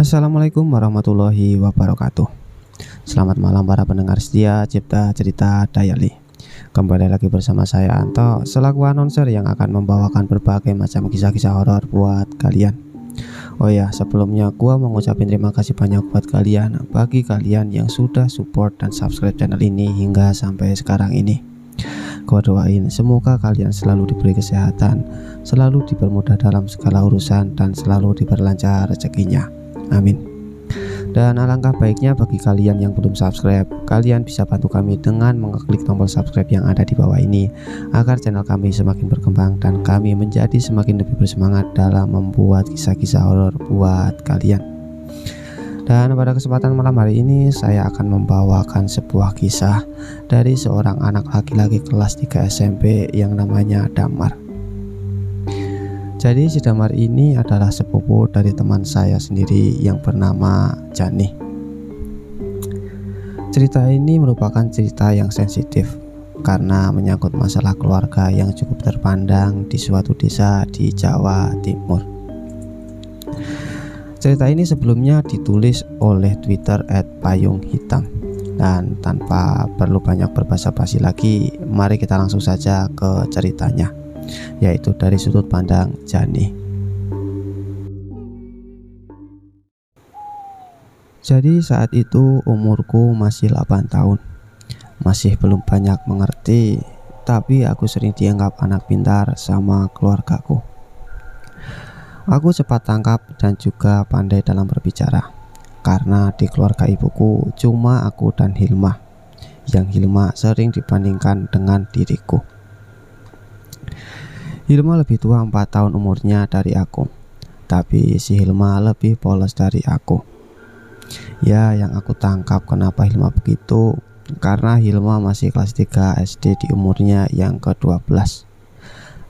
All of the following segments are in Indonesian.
Assalamualaikum warahmatullahi wabarakatuh. Selamat malam para pendengar setia Cipta Cerita Diary. Kembali lagi bersama saya Anto, selaku announcer yang akan membawakan berbagai macam kisah-kisah horor buat kalian. Oh ya, sebelumnya gua mau ngucapin terima kasih banyak buat kalian, bagi kalian yang sudah support dan subscribe channel ini hingga sampai sekarang ini. Gua doain semoga kalian selalu diberi kesehatan, selalu dipermudah dalam segala urusan, dan selalu diperlancar rezekinya. Amin. Dan alangkah baiknya bagi kalian yang belum subscribe, kalian bisa bantu kami dengan mengklik tombol subscribe yang ada di bawah ini, agar channel kami semakin berkembang dan kami menjadi semakin lebih bersemangat dalam membuat kisah-kisah horor buat kalian. Dan pada kesempatan malam hari ini saya akan membawakan sebuah kisah dari seorang anak laki-laki kelas 3 SMP yang namanya Damar. Jadi si Damar ini adalah sepupu dari teman saya sendiri yang bernama Jani. Cerita ini merupakan cerita yang sensitif karena menyangkut masalah keluarga yang cukup terpandang di suatu desa di Jawa Timur. Cerita ini sebelumnya ditulis oleh Twitter @payunghitam. Dan tanpa perlu banyak berbasa-basi lagi, mari kita langsung saja ke ceritanya, yaitu dari sudut pandang Jani. Jadi saat itu umurku masih 8 tahun. Masih belum banyak mengerti, tapi aku sering dianggap anak pintar sama keluargaku. Aku cepat tangkap dan juga pandai dalam berbicara, karena di keluarga ibuku cuma aku dan Hilma, yang Hilma sering dibandingkan dengan diriku. Hilma lebih tua 4 tahun umurnya dari aku, tapi si Hilma lebih polos dari aku. Ya, yang aku tangkap kenapa Hilma begitu, karena Hilma masih kelas 3 SD di umurnya yang ke-12.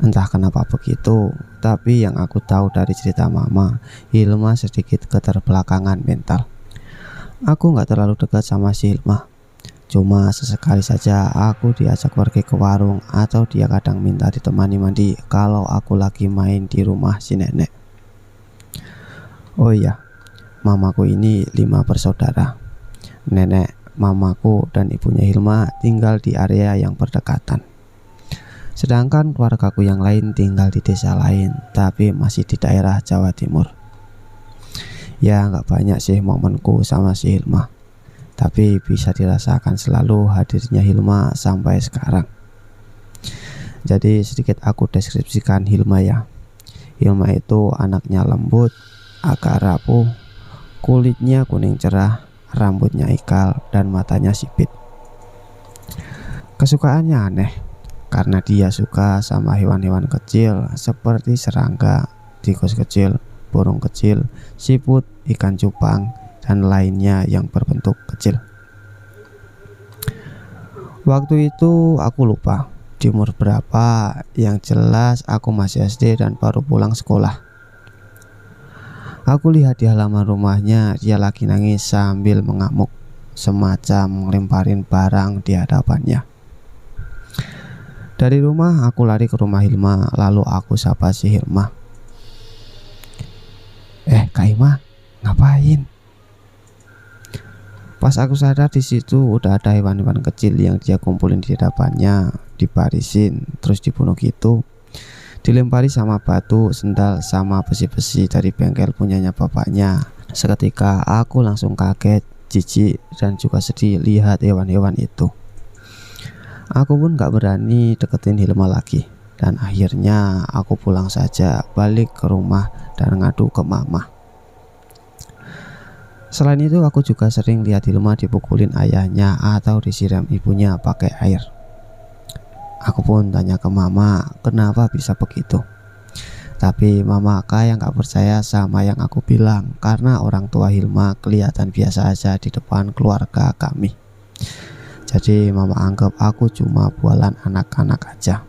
Entah kenapa begitu, tapi yang aku tahu dari cerita mama, Hilma sedikit keterbelakangan mental. Aku gak terlalu dekat sama si Hilma. Cuma sesekali saja aku diajak pergi ke warung, atau dia kadang minta ditemani mandi kalau aku lagi main di rumah si nenek. Oh iya, mamaku ini 5 bersaudara. Nenek, mamaku, dan ibunya Hilma tinggal di area yang berdekatan. Sedangkan keluargaku yang lain tinggal di desa lain, tapi masih di daerah Jawa Timur. Ya, gak banyak sih momenku sama si Hilma, tapi bisa dirasakan selalu hadirnya Hilma sampai sekarang. Jadi sedikit aku deskripsikan Hilma ya. Hilma itu anaknya lembut, agak rapuh, kulitnya kuning cerah, rambutnya ikal, dan matanya sipit. Kesukaannya aneh, karena dia suka sama hewan-hewan kecil seperti serangga, tikus kecil, burung kecil, siput, ikan cupang, dan lainnya yang berbentuk kecil. Waktu itu aku lupa di umur berapa, yang jelas aku masih SD dan baru pulang sekolah. Aku lihat di halaman rumahnya dia lagi nangis sambil mengamuk, semacam ngelemparin barang di hadapannya. Dari rumah aku lari ke rumah Hilma, lalu aku sapa si Hilma. Kak Hilma, ngapain? Pas aku sadar di situ udah ada hewan-hewan kecil yang dia kumpulin di hadapannya, dibarisin, terus dibunuh gitu. Dilempari sama batu, sendal, sama besi-besi dari bengkel punyanya bapaknya. Seketika aku langsung kaget, jijik, dan juga sedih lihat hewan-hewan itu. Aku pun gak berani deketin Hilma lagi, dan akhirnya aku pulang saja, balik ke rumah dan ngadu ke mama. Selain itu aku juga sering lihat Hilma dipukulin ayahnya atau disiram ibunya pakai air. Aku pun tanya ke mama kenapa bisa begitu, tapi mama kayak gak percaya sama yang aku bilang, karena orang tua Hilma kelihatan biasa aja di depan keluarga kami. Jadi mama anggap aku cuma bualan anak-anak aja.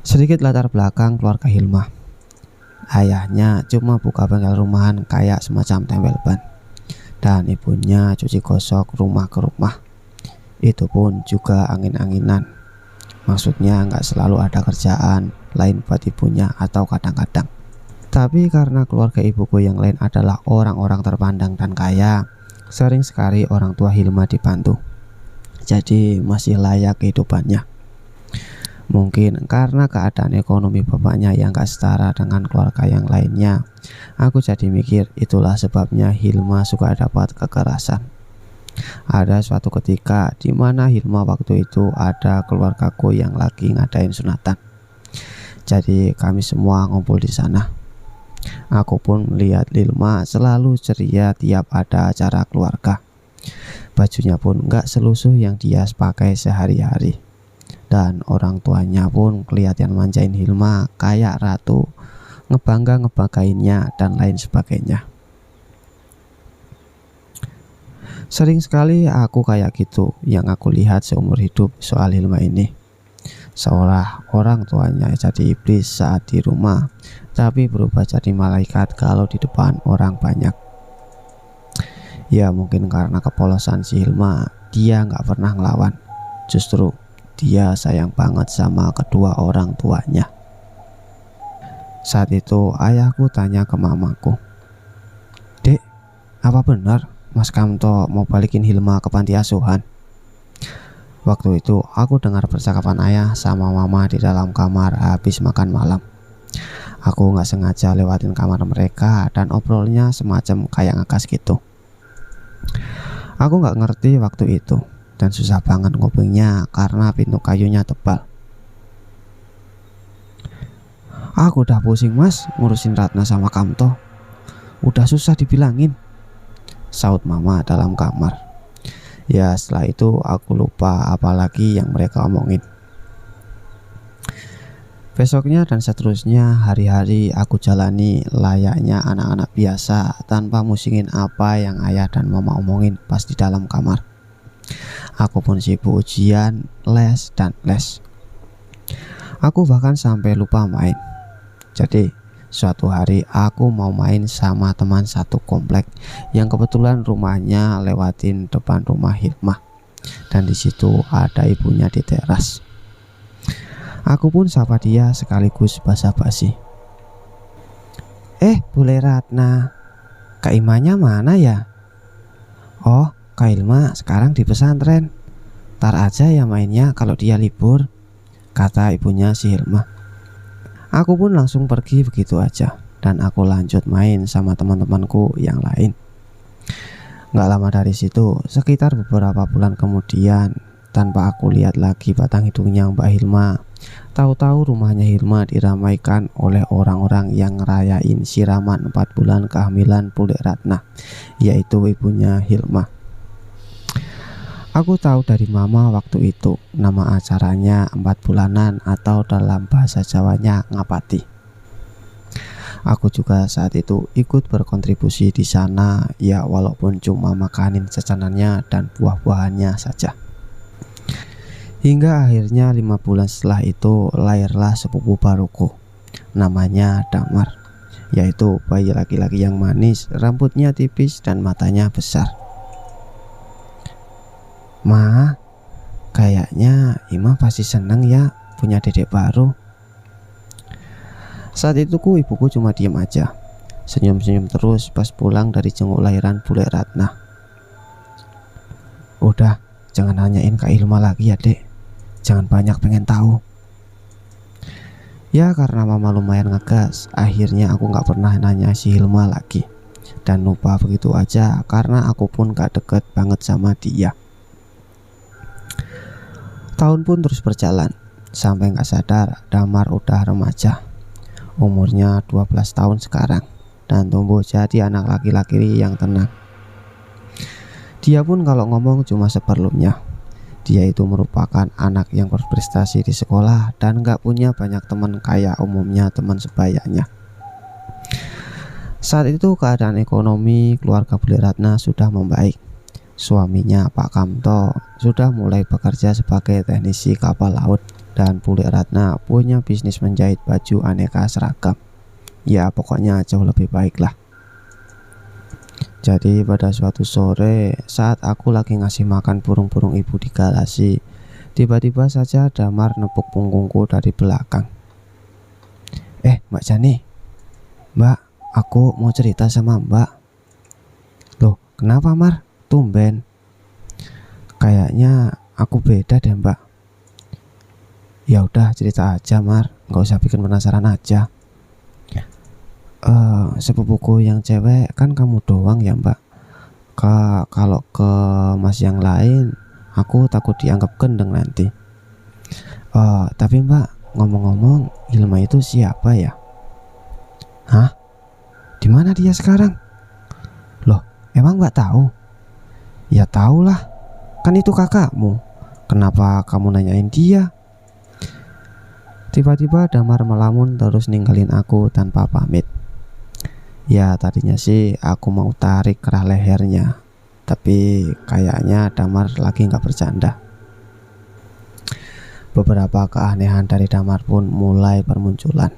Sedikit latar belakang keluarga Hilma. Ayahnya cuma buka bengkel rumahan kayak semacam tempel ban, dan ibunya cuci gosok rumah ke rumah. Itu pun juga angin-anginan. Maksudnya nggak selalu ada kerjaan lain buat ibunya, atau kadang-kadang Tapi karena keluarga ibuku yang lain adalah orang-orang terpandang dan kaya, sering sekali orang tua Hilma dibantu. Jadi masih layak kehidupannya. Mungkin karena keadaan ekonomi bapaknya yang gak setara dengan keluarga yang lainnya, aku jadi mikir itulah sebabnya Hilma suka dapat kekerasan. Ada suatu ketika di mana Hilma waktu itu ada keluargaku yang lagi ngadain sunatan. Jadi kami semua ngumpul di sana. Aku pun melihat Hilma selalu ceria tiap ada acara keluarga. Bajunya pun gak selusuh yang dia pakai sehari-hari. Dan orang tuanya pun kelihatan manjain Hilma kayak ratu, ngebanggainnya dan lain sebagainya. Sering sekali aku kayak gitu yang aku lihat seumur hidup soal Hilma ini. Seolah orang tuanya jadi iblis saat di rumah, tapi berubah jadi malaikat kalau di depan orang banyak. Ya mungkin karena kepolosan si Hilma, dia gak pernah ngelawan. Justru dia sayang banget sama kedua orang tuanya. Saat itu ayahku tanya ke mamaku, "Dek, apa benar Mas Kamto mau balikin Hilma ke panti asuhan?" Waktu itu aku dengar percakapan ayah sama mama di dalam kamar habis makan malam. Aku gak sengaja lewatin kamar mereka dan obrolnya semacam kayak ngegas gitu. Aku gak ngerti waktu itu dan susah banget ngupingnya karena pintu kayunya tebal. "Aku udah pusing mas ngurusin Ratna sama Kamto. Udah susah dibilangin," saut mama dalam kamar. Ya setelah itu aku lupa apalagi yang mereka omongin. Besoknya dan seterusnya hari-hari aku jalani layaknya anak-anak biasa tanpa musingin apa yang ayah dan mama omongin pas di dalam kamar. Aku pun sibuk ujian, les dan les. Aku bahkan sampai lupa main. Jadi suatu hari aku mau main sama teman satu komplek yang kebetulan rumahnya lewatin depan rumah Hilma, dan di situ ada ibunya di teras. Aku pun sapa dia sekaligus basa-basi. Bule Ratna, Kak Imanya mana ya?" "Oh, Kak Hilma sekarang di pesantren. Tar aja ya mainnya kalau dia libur," kata ibunya si Hilma. Aku pun langsung pergi begitu aja dan aku lanjut main sama teman-temanku yang lain. Gak lama dari situ, sekitar beberapa bulan kemudian, tanpa aku lihat lagi batang hidungnya Mbak Hilma, tahu-tahu rumahnya Hilma diramaikan oleh orang-orang yang ngerayain siraman 4 bulan kehamilan Bule Ratna, yaitu ibunya Hilma. Aku tahu dari mama waktu itu nama acaranya 4 bulanan atau dalam bahasa Jawanya ngapati. Aku juga saat itu ikut berkontribusi di sana, ya walaupun cuma makanin jajanannya dan buah-buahannya saja. Hingga akhirnya 5 bulan setelah itu lahirlah sepupu baruku, namanya Damar, yaitu bayi laki-laki yang manis, rambutnya tipis dan matanya besar. "Ma, kayaknya Ima pasti seneng ya punya dedek baru." Saat itu ibuku cuma diem aja, senyum-senyum terus pas pulang dari jenguk lahiran Bule Ratna. "Udah, jangan nanyain Kak Hilma lagi ya dek, jangan banyak pengen tahu." Ya karena mama lumayan ngegas, akhirnya aku gak pernah nanya si Hilma lagi, dan lupa begitu aja karena aku pun gak deket banget sama dia. Tahun pun terus berjalan, sampai gak sadar Damar udah remaja. Umurnya 12 tahun sekarang, dan tumbuh jadi anak laki-laki yang tenang. Dia pun kalau ngomong cuma seperlunya. Dia itu merupakan anak yang berprestasi di sekolah dan gak punya banyak teman kayak umumnya teman sebayanya. Saat itu keadaan ekonomi keluarga Bule Ratna sudah membaik. Suaminya Pak Kamto sudah mulai bekerja sebagai teknisi kapal laut, dan Bule Ratna punya bisnis menjahit baju aneka seragam. Ya pokoknya jauh lebih baik lah. Jadi pada suatu sore saat aku lagi ngasih makan burung-burung ibu di garasi, tiba-tiba saja Damar nepuk punggungku dari belakang. Mbak Jani, Mbak, aku mau cerita sama Mbak. Loh, kenapa Mar? Tumben. Kayaknya aku beda deh Mbak. Ya udah cerita aja Mar, nggak usah bikin penasaran aja. Sepupuku yang cewek kan kamu doang ya Mbak. Kalau ke mas yang lain, aku takut dianggap gendeng nanti. Tapi Mbak, ngomong-ngomong, Hilma itu siapa ya? Hah? Di mana dia sekarang? Loh, emang Mbak tahu? Ya tahulah, kan itu kakakmu. Kenapa kamu nanyain dia? Tiba-tiba Damar melamun terus ninggalin aku tanpa pamit. Ya tadinya sih aku mau tarik kerah lehernya, tapi kayaknya Damar lagi nggak bercanda. Beberapa keanehan dari Damar pun mulai bermunculan.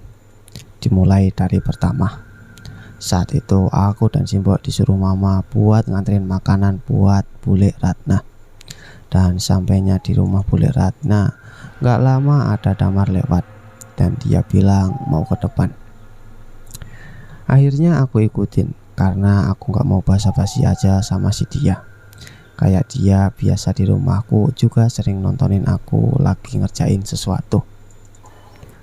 Dimulai dari pertama. Saat itu aku dan Simbok disuruh mama buat nganterin makanan buat Bule Ratna. Dan sampainya di rumah Bule Ratna, gak lama ada Damar lewat dan dia bilang mau ke depan. Akhirnya aku ikutin karena aku gak mau basa-basi aja sama si dia. Kayak dia biasa di rumahku juga sering nontonin aku lagi ngerjain sesuatu.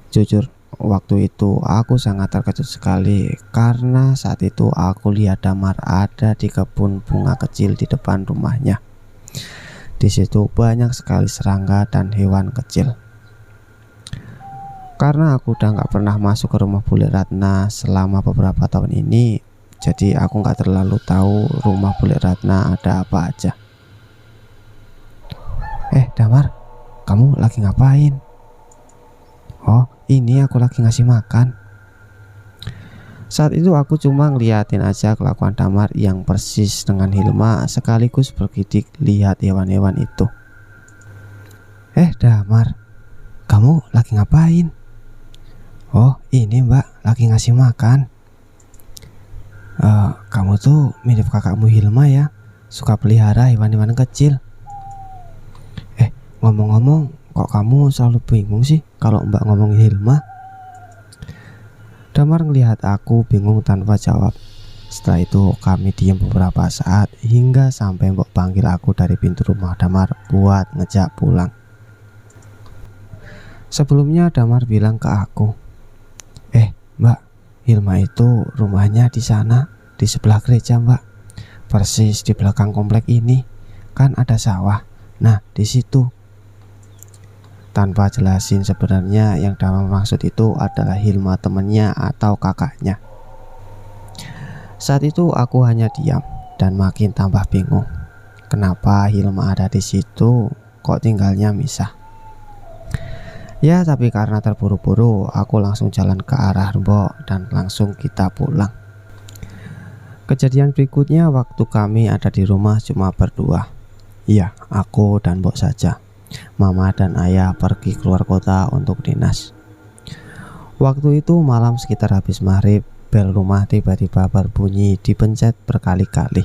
Jujur, waktu itu aku sangat terkejut sekali karena saat itu aku lihat Damar ada di kebun bunga kecil di depan rumahnya. Di situ banyak sekali serangga dan hewan kecil. Karena aku udah nggak pernah masuk ke rumah Bule Ratna selama beberapa tahun ini, jadi aku nggak terlalu tahu rumah Bule Ratna ada apa aja. Damar, kamu lagi ngapain? Oh, ini aku lagi ngasih makan. Saat itu aku cuma ngeliatin aja kelakuan Damar yang persis dengan Hilma, sekaligus bergidik lihat hewan-hewan itu. Damar, kamu lagi ngapain? Oh, ini Mbak lagi ngasih makan. Kamu tuh mirip kakakmu Hilma ya, suka pelihara hewan-hewan kecil. Ngomong-ngomong, kok kamu selalu bingung sih kalau Mbak ngomongin Hilma? Damar ngelihat aku bingung tanpa jawab. Setelah itu kami diam beberapa saat hingga sampai Mbok panggil aku dari pintu rumah Damar buat ngejak pulang. Sebelumnya Damar bilang ke aku, Mbak, Hilma itu rumahnya di sana, di sebelah gereja Mbak. Persis di belakang komplek ini, kan ada sawah. Nah, di situ. Tanpa jelasin sebenarnya yang Damar maksud itu adalah Hilma temannya atau kakaknya. Saat itu aku hanya diam dan makin tambah bingung. Kenapa Hilma ada di situ, kok tinggalnya misah? Ya, tapi karena terburu-buru, aku langsung jalan ke arah Mbok dan langsung kita pulang. Kejadian berikutnya waktu kami ada di rumah cuma berdua. Iya, aku dan Mbok saja. Mama dan ayah pergi keluar kota untuk dinas. Waktu itu malam sekitar habis maghrib, bel rumah tiba-tiba berbunyi dipencet berkali-kali.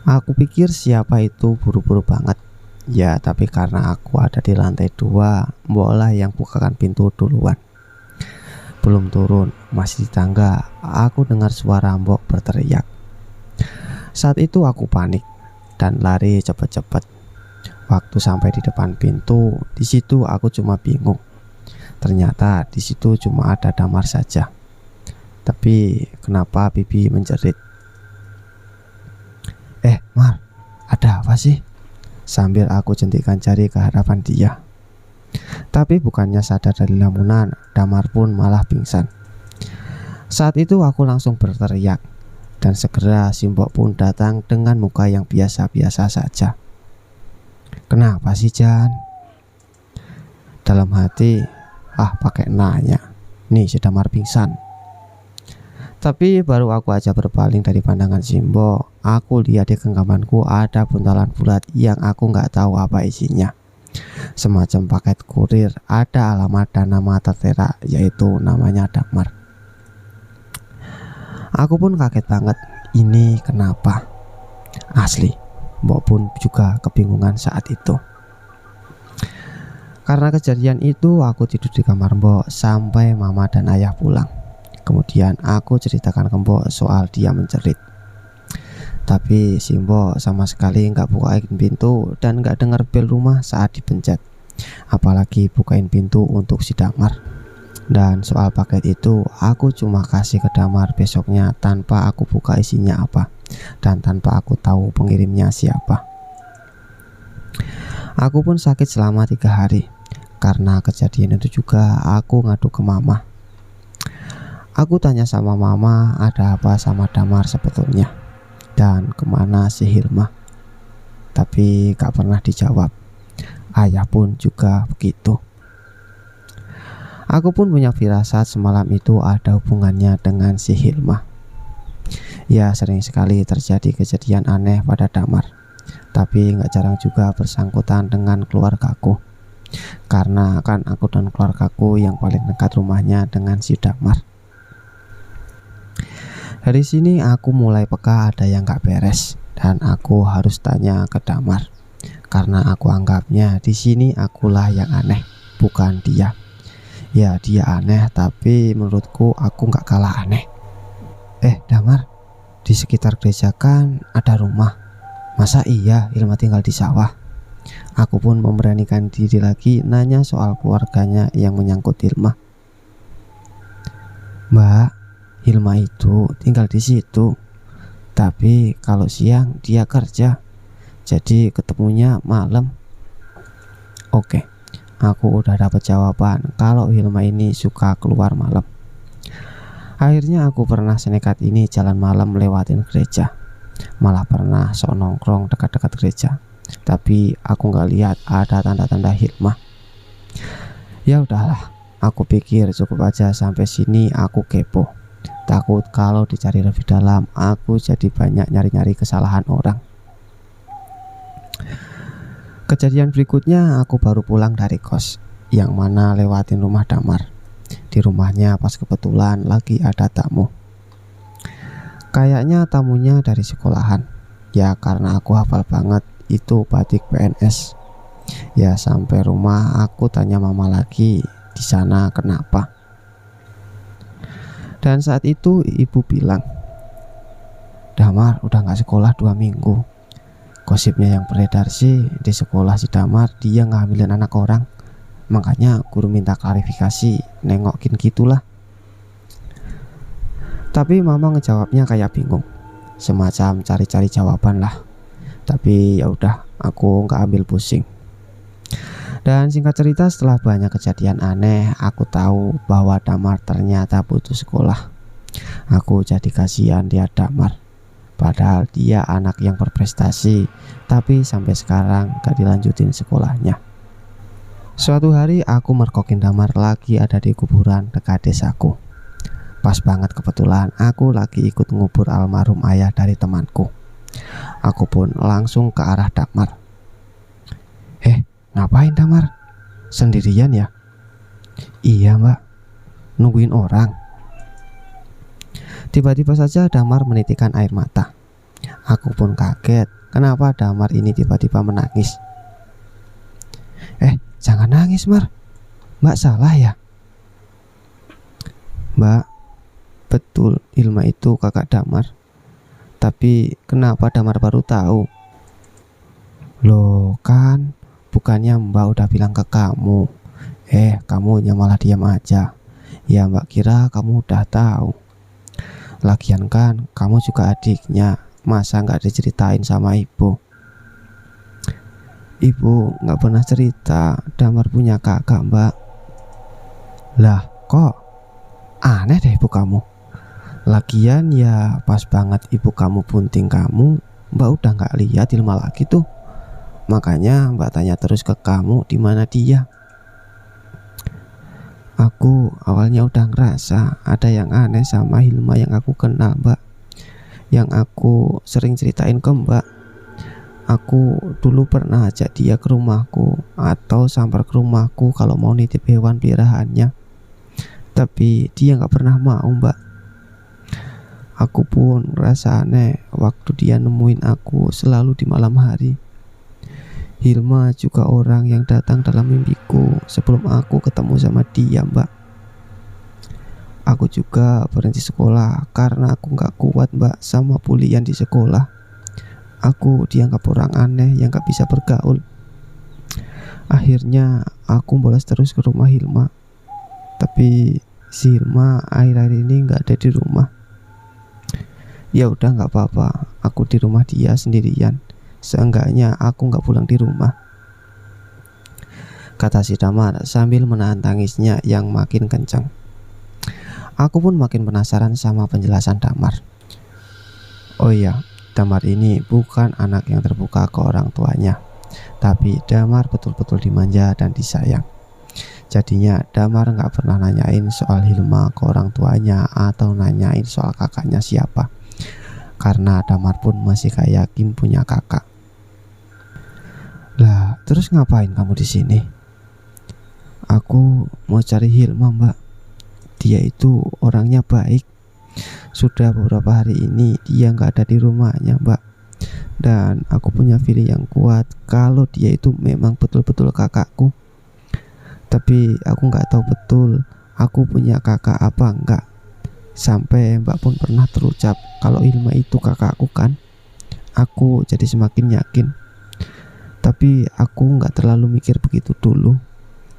Aku pikir siapa itu buru-buru banget. Ya, tapi karena aku ada di lantai 2, Mboklah yang bukakan pintu duluan. Belum turun, masih di tangga, aku dengar suara Mbok berteriak. Saat itu aku panik dan lari cepet-cepet. Waktu sampai di depan pintu, di situ aku cuma bingung. Ternyata di situ cuma ada Damar saja. Tapi kenapa pipi menjerit? Mar, ada apa sih? Sambil aku jentikan jari ke hadapan dia. Tapi bukannya sadar dari lamunan, Damar pun malah pingsan. Saat itu aku langsung berteriak, dan segera Simbok pun datang dengan muka yang biasa-biasa saja. Kenapa sih Jan? Dalam hati, pakai nanya. Nih si Damar pingsan. Tapi baru aku aja berpaling dari pandangan Simbok, aku lihat di genggamanku ada buntalan bulat yang aku nggak tahu apa isinya. Semacam paket kurir, ada alamat dan nama tertera, yaitu namanya Damar. Aku pun kaget banget, ini kenapa? Asli, Mbok pun juga kebingungan saat itu. Karena kejadian itu aku tidur di kamar Mbok sampai mama dan ayah pulang. Kemudian aku ceritakan ke Mbok soal dia menjerit. Tapi si Mbok sama sekali nggak bukain pintu dan nggak dengar bel rumah saat dipencet. Apalagi bukain pintu untuk si Damar. Dan soal paket itu aku cuma kasih ke Damar besoknya tanpa aku buka isinya apa dan tanpa aku tahu pengirimnya siapa. Aku pun sakit selama 3 hari. Karena kejadian itu juga aku ngadu ke mama. Aku tanya sama mama ada apa sama Damar sebetulnya dan kemana si Hilma. Tapi gak pernah dijawab. Ayah pun juga begitu. Aku pun punya firasat semalam itu ada hubungannya dengan si Hilma. Ya, sering sekali terjadi kejadian aneh pada Damar. Tapi gak jarang juga bersangkutan dengan keluargaku. Karena kan aku dan keluargaku yang paling dekat rumahnya dengan si Damar. Dari sini aku mulai peka ada yang gak beres dan aku harus tanya ke Damar. Karena aku anggapnya di sini akulah yang aneh, bukan dia. Ya, dia aneh tapi menurutku aku gak kalah aneh. Damar, di sekitar gereja kan ada rumah. Masa iya Hilma tinggal di sawah? Aku pun memberanikan diri lagi nanya soal keluarganya yang menyangkut Hilma. Mbak, Hilma itu tinggal di situ. Tapi kalau siang dia kerja. Jadi ketemunya malam. Oke, aku udah dapat jawaban kalau Hilma ini suka keluar malam. Akhirnya aku pernah senekat ini jalan malam lewatin gereja. Malah pernah sok nongkrong dekat-dekat gereja. Tapi aku nggak lihat ada tanda-tanda Hilma. Ya udahlah, aku pikir cukup aja sampai sini. Aku kepo. Takut kalau dicari lebih dalam, aku jadi banyak nyari-nyari kesalahan orang. Kejadian berikutnya aku baru pulang dari kos, yang mana lewatin rumah Damar. Di rumahnya pas kebetulan lagi ada tamu. Kayaknya tamunya dari sekolahan. Ya karena aku hafal banget itu batik PNS. Ya sampai rumah aku tanya mama lagi di sana kenapa. Dan saat itu ibu bilang, Damar udah gak sekolah 2 minggu. Gosipnya yang beredar sih di sekolah si Damar dia ngambilin anak orang. Makanya guru minta klarifikasi, nengokin gitulah. Tapi mama ngejawabnya kayak bingung, semacam cari-cari jawaban lah. Tapi ya udah, aku nggak ambil pusing. Dan singkat cerita, setelah banyak kejadian aneh, aku tahu bahwa Damar ternyata putus sekolah. Aku jadi kasihan dia Damar. Padahal dia anak yang berprestasi, tapi sampai sekarang gak dilanjutin sekolahnya. Suatu hari aku mergokin Damar lagi ada di kuburan dekat desaku. Pas banget kebetulan aku lagi ikut ngubur almarhum ayah dari temanku. Aku pun langsung ke arah Damar. Ngapain Damar? Sendirian ya? Iya mbak, nungguin orang. Tiba-tiba saja Damar menitikkan air mata. Aku pun kaget, kenapa Damar ini tiba-tiba menangis. Jangan nangis Mar, mbak salah ya? Mbak, betul Hilma itu kakak Damar. Tapi kenapa Damar baru tahu? Loh kan, bukannya mbak udah bilang ke kamu. Kamu malah diam aja. Ya mbak kira kamu udah tahu. Lagian kan kamu juga adiknya, masa nggak diceritain sama ibu? Ibu nggak pernah cerita Damar punya kakak mbak. Lah kok aneh deh ibu kamu. Lagian ya pas banget ibu kamu bunting kamu, mbak udah nggak lihat Hilma lagi tuh. Makanya mbak tanya terus ke kamu di mana dia. Aku awalnya udah ngerasa ada yang aneh sama Hilma yang aku kenal mbak, yang aku sering ceritain ke mbak. Aku dulu pernah ajak dia ke rumahku atau sampai ke rumahku kalau mau nitip hewan peliharaannya. Tapi dia gak pernah mau mbak. Aku pun ngerasa aneh waktu dia nemuin aku selalu di malam hari. Hilma juga orang yang datang dalam mimpiku sebelum aku ketemu sama dia mbak. Aku juga berhenti sekolah karena aku nggak kuat mbak sama bulian di sekolah. Aku dianggap orang aneh yang gak bisa bergaul. Akhirnya aku bolos terus ke rumah Hilma. Tapi si Hilma akhir-akhir ini gak ada di rumah. Ya udah gak apa-apa, aku di rumah dia sendirian. Seenggaknya aku gak pulang di rumah, kata si Damar sambil menahan tangisnya yang makin kencang. Aku pun makin penasaran sama penjelasan Damar. Oh iya, Damar ini bukan anak yang terbuka ke orang tuanya, tapi Damar betul-betul dimanja dan disayang. Jadinya Damar gak pernah nanyain soal Hilma ke orang tuanya atau nanyain soal kakaknya siapa, karena Damar pun masih gak yakin punya kakak. Lah, terus ngapain kamu di sini? Aku mau cari Hilma mbak. Dia itu orangnya baik. Sudah beberapa hari ini dia nggak ada di rumahnya mbak. Dan aku punya feeling yang kuat kalau dia itu memang betul-betul kakakku. Tapi aku nggak tahu betul aku punya kakak apa enggak. Sampai mbak pun pernah terucap kalau Hilma itu kakakku kan. Aku jadi semakin yakin. Tapi aku nggak terlalu mikir begitu dulu.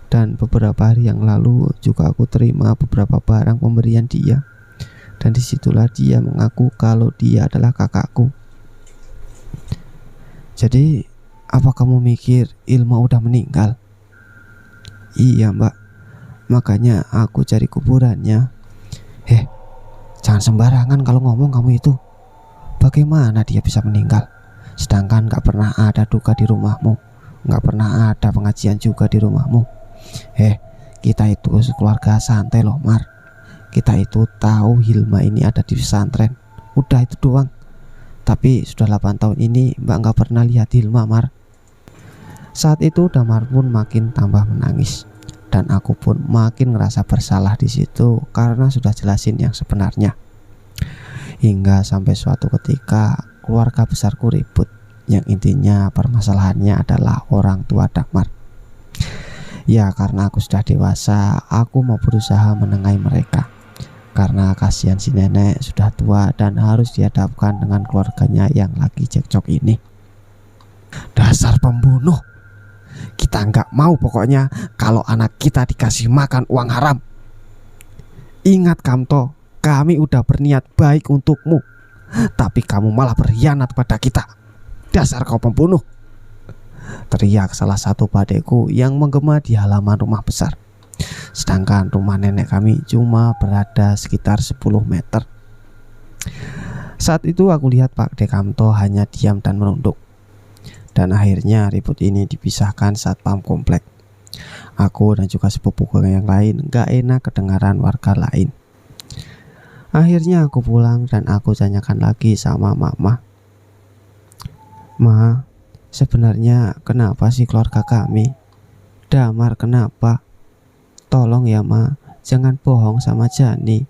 Dan beberapa hari yang lalu juga aku terima beberapa barang pemberian dia. Dan disitulah dia mengaku kalau dia adalah kakakku. Jadi apa kamu mikir Hilma udah meninggal? Iya mbak, makanya aku cari kuburannya. Jangan sembarangan kalau ngomong kamu itu. Bagaimana dia bisa meninggal? Sedangkan gak pernah ada duka di rumahmu, gak pernah ada pengajian juga di rumahmu. Kita itu keluarga santai loh Mar. Kita itu tahu Hilma ini ada di pesantren. Udah itu doang. Tapi sudah 8 tahun ini mbak gak pernah lihat Hilma Mar. Saat itu Damar pun makin tambah menangis. Dan aku pun makin ngerasa bersalah di situ karena sudah jelasin yang sebenarnya. Hingga sampai suatu ketika keluarga besarku ribut. Yang intinya permasalahannya adalah orang tua Damar. Ya karena aku sudah dewasa, aku mau berusaha menengahi mereka. Karena kasihan si nenek sudah tua dan harus dihadapkan dengan keluarganya yang lagi cekcok ini. Dasar pembunuh. Kita nggak mau pokoknya kalau anak kita dikasih makan uang haram. Ingat Kamto, kami udah berniat baik untukmu, tapi kamu malah berkhianat pada kita. Dasar kau pembunuh, teriak salah satu padekku yang menggema di halaman rumah besar. Sedangkan rumah nenek kami cuma berada sekitar 10 meter. Saat itu aku lihat Pak Dekamto hanya diam dan menunduk. Dan akhirnya ribut ini dipisahkan satpam komplek. Aku dan juga sepupu yang lain gak enak kedengaran warga lain. Akhirnya aku pulang dan aku tanyakan lagi sama mama. Ma, sebenarnya kenapa sih keluarga kami? Damar kenapa? Tolong ya ma, jangan bohong sama Jani.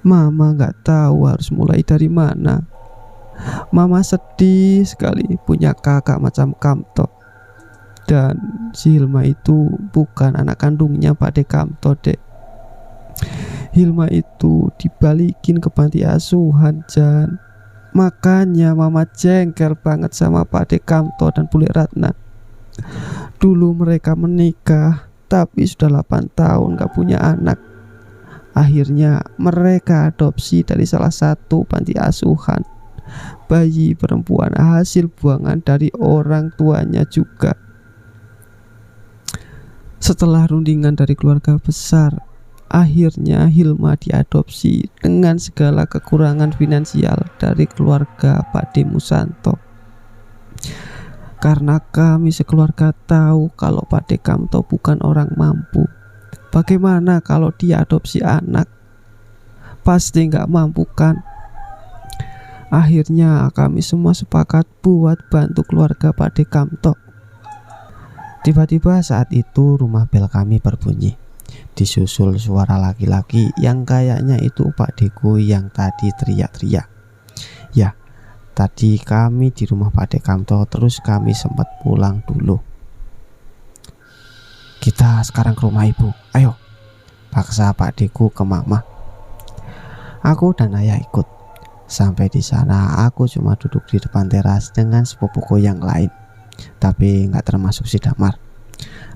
Mama gak tahu harus mulai dari mana. Mama sedih sekali punya kakak macam Kamto. Dan si Hilma itu bukan anak kandungnya Pak De Kamto dek. Hilma itu dibalikin ke panti asuhan Jan. Makanya mama jengkel banget sama Pak De Kamto dan Bule Ratna. Dulu mereka menikah, tapi sudah 8 tahun gak punya anak. Akhirnya mereka adopsi dari salah satu panti asuhan bayi perempuan hasil buangan dari orang tuanya juga. Setelah rundingan dari keluarga besar, akhirnya Hilma diadopsi dengan segala kekurangan finansial dari keluarga Pak De Musanto. Karena kami sekeluarga tahu kalau Pak De Kamto bukan orang mampu. Bagaimana kalau dia adopsi anak? Pasti nggak mampu kan? Akhirnya kami semua sepakat buat bantu keluarga Pak De Kamto. Tiba-tiba saat itu rumah bel kami berbunyi. Disusul suara laki-laki yang kayaknya itu Pak Deku yang tadi teriak-teriak. Ya, tadi kami di rumah Pak De Kamto, terus kami sempat pulang dulu. Kita Kita sekarang ke rumah ibu, ayo, paksa Pak Deku ke mama. Aku dan ayah ikut. Sampai di sana aku cuma duduk di depan teras dengan sepupuku yang lain, tapi nggak termasuk si Damar.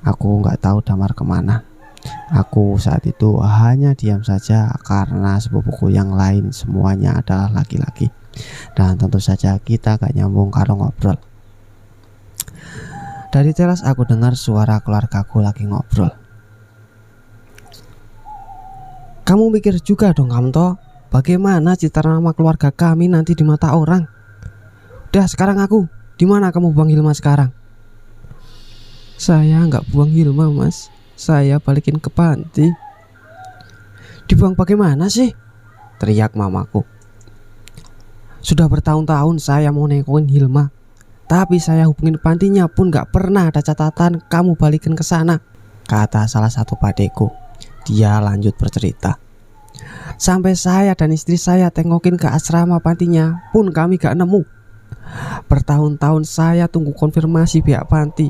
Aku nggak tahu Damar kemana. Aku saat itu hanya diam saja karena sepupuku yang lain semuanya adalah laki-laki, dan tentu saja kita gak nyambung kalau ngobrol. Dari teras aku dengar suara keluargaku lagi ngobrol. Kamu mikir juga dong Kamto, bagaimana citra nama keluarga kami nanti di mata orang. Udah sekarang aku, di mana kamu buang Hilma sekarang? Saya nggak buang Hilma mas, saya balikin ke panti. Dibuang bagaimana sih? Teriak mamaku. Sudah bertahun-tahun saya mau nengokin Hilma, tapi saya hubungin pantinya pun nggak pernah ada catatan kamu balikin ke sana, kata salah satu padeku. Dia lanjut bercerita. Sampai saya dan istri saya tengokin ke asrama pantinya pun kami gak nemu. Bertahun-tahun saya tunggu konfirmasi pihak panti.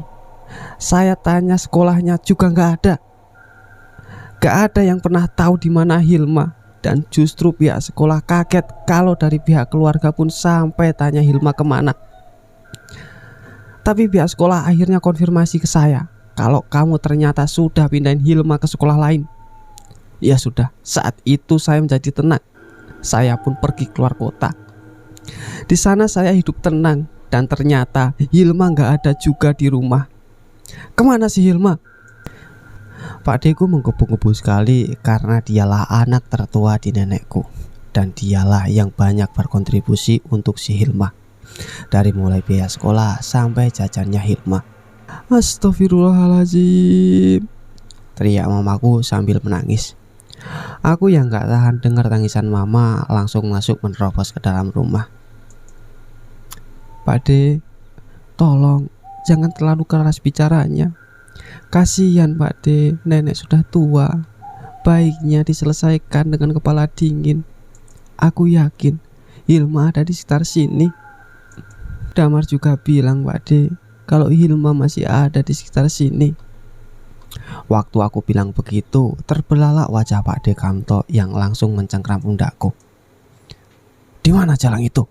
Saya tanya sekolahnya juga gak ada. Gak ada yang pernah tahu di mana Hilma. Dan justru pihak sekolah kaget kalau dari pihak keluarga pun sampai tanya Hilma kemana. Tapi pihak sekolah akhirnya konfirmasi ke saya kalau kamu ternyata sudah pindahin Hilma ke sekolah lain. Ya sudah, saat itu saya menjadi tenang. Saya pun pergi keluar kota. Di sana saya hidup tenang dan ternyata Hilma nggak ada juga di rumah. Kemana sih Hilma? Pak Deku menggebu-gebu sekali karena dialah anak tertua di nenekku dan dialah yang banyak berkontribusi untuk si Hilma, dari mulai biaya sekolah sampai jajannya Hilma. Astagfirullahaladzim, teriak mamaku sambil menangis. Aku yang gak tahan dengar tangisan mama langsung masuk menerobos ke dalam rumah. Pak De, tolong jangan terlalu keras bicaranya. Kasihan Pak De, nenek sudah tua. Baiknya diselesaikan dengan kepala dingin. Aku yakin Hilma ada di sekitar sini. Damar juga bilang Pak De kalau Hilma masih ada di sekitar sini. Waktu aku bilang begitu, terbelalak wajah Pak De Kamto yang langsung mencengkram pundakku. Di mana jalan itu?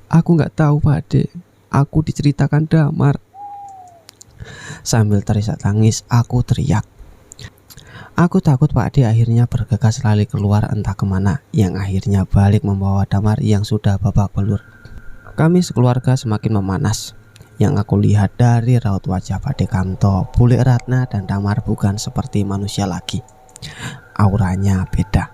Aku nggak tahu Pak De. Aku diceritakan Damar. Sambil terisak tangis, aku teriak. Aku takut Pak De akhirnya bergegas lari keluar entah kemana, yang akhirnya balik membawa Damar yang sudah babak belur. Kami sekeluarga semakin memanas. Yang aku lihat dari raut wajah Pak De Kamto, Bule Ratna dan Damar bukan seperti manusia lagi. Auranya beda.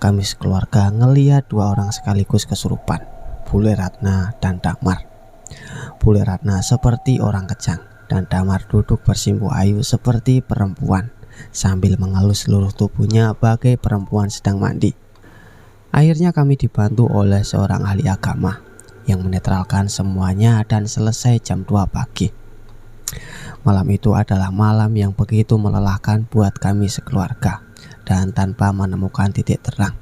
Kami sekeluarga ngelihat dua orang sekaligus kesurupan, Bule Ratna dan Damar. Bule Ratna seperti orang kejang dan Damar duduk bersimpu ayu seperti perempuan sambil mengelus seluruh tubuhnya bagai perempuan sedang mandi. Akhirnya kami dibantu oleh seorang ahli agama yang menetralkan semuanya dan selesai jam 2 pagi. Malam itu adalah malam yang begitu melelahkan buat kami sekeluarga dan tanpa menemukan titik terang.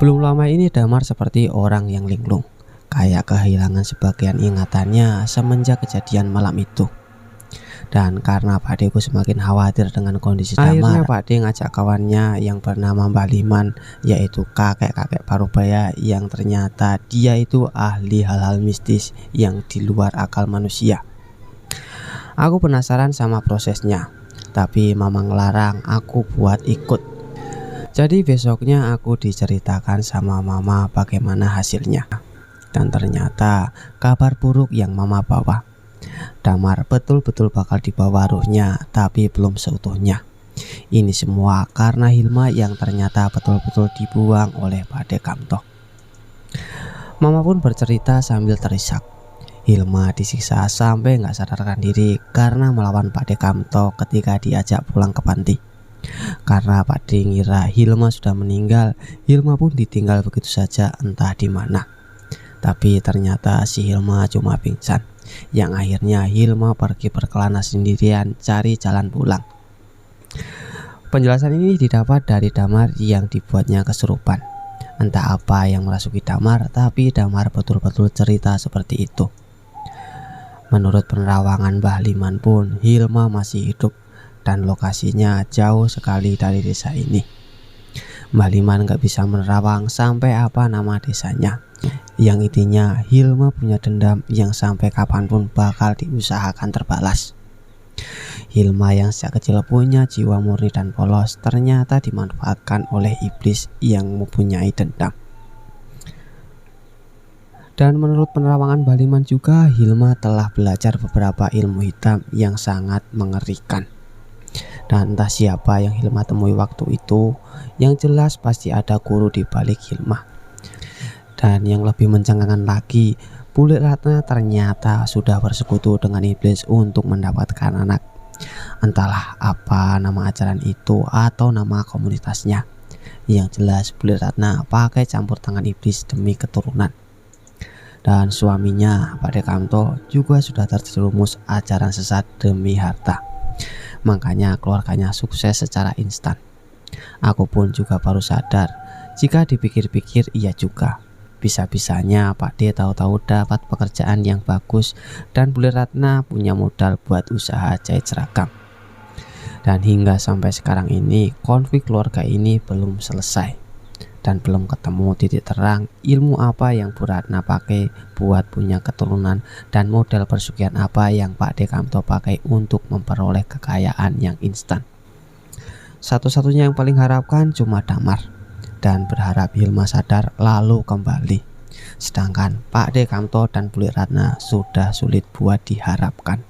Belum lama ini Damar seperti orang yang linglung, kayak kehilangan sebagian ingatannya semenjak kejadian malam itu. Dan karena Pak Deku semakin khawatir dengan kondisi Damar, akhirnya Pak De ngajak kawannya yang bernama Mbah Liman, yaitu kakek-kakek Parubaya yang ternyata dia itu ahli hal-hal mistis yang di luar akal manusia. Aku penasaran sama prosesnya, tapi mama ngelarang aku buat ikut. Jadi besoknya aku diceritakan sama mama bagaimana hasilnya. Dan ternyata kabar buruk yang mama bawa. Damar betul-betul bakal dibawa ruhnya, tapi belum seutuhnya. Ini semua karena Hilma yang ternyata betul-betul dibuang oleh Pak De Kamto. Mama pun bercerita sambil terisak. Hilma disiksa sampai gak sadarkan diri karena melawan Pak De Kamto ketika diajak pulang ke panti. Karena Pak De ngira Hilma sudah meninggal, Hilma pun ditinggal begitu saja entah di mana. Tapi ternyata si Hilma cuma pingsan, yang akhirnya Hilma pergi berkelana sendirian cari jalan pulang. Penjelasan ini didapat dari Damar yang dibuatnya kesurupan. Entah apa yang merasuki Damar, tapi Damar betul-betul cerita seperti itu. Menurut penerawangan Mbah Liman pun, Hilma masih hidup dan lokasinya jauh sekali dari desa ini. Mbah Liman gak bisa menerawang sampai apa nama desanya. Yang intinya Hilma punya dendam yang sampai kapanpun bakal diusahakan terbalas. Hilma yang sejak kecil punya jiwa murni dan polos ternyata dimanfaatkan oleh iblis yang mempunyai dendam. Dan menurut penerawangan Mbah Liman juga, Hilma telah belajar beberapa ilmu hitam yang sangat mengerikan. Dan entah siapa yang Hilma temui waktu itu, yang jelas pasti ada guru di balik Hilma. Dan yang lebih mencengangkan lagi, Bule Ratna ternyata sudah bersekutu dengan iblis untuk mendapatkan anak. Entahlah apa nama ajaran itu atau nama komunitasnya. Yang jelas Bule Ratna pakai campur tangan iblis demi keturunan. Dan suaminya Pak Dekamto juga sudah terjerumus ajaran sesat demi harta. Makanya keluarganya sukses secara instan. Aku pun juga baru sadar, jika dipikir-pikir iya juga. Bisa-bisanya Pak D tahu-tahu dapat pekerjaan yang bagus dan Bule Ratna punya modal buat usaha jahit seragam. Dan hingga sampai sekarang ini konflik keluarga ini belum selesai. Dan belum ketemu titik terang ilmu apa yang Bu Ratna pakai buat punya keturunan dan model persugihan apa yang Pak Dekamto pakai untuk memperoleh kekayaan yang instan. Satu-satunya yang paling harapkan cuma damar dan berharap Hilma sadar lalu kembali. Sedangkan Pak Dekamto dan Bu Ratna sudah sulit buat diharapkan.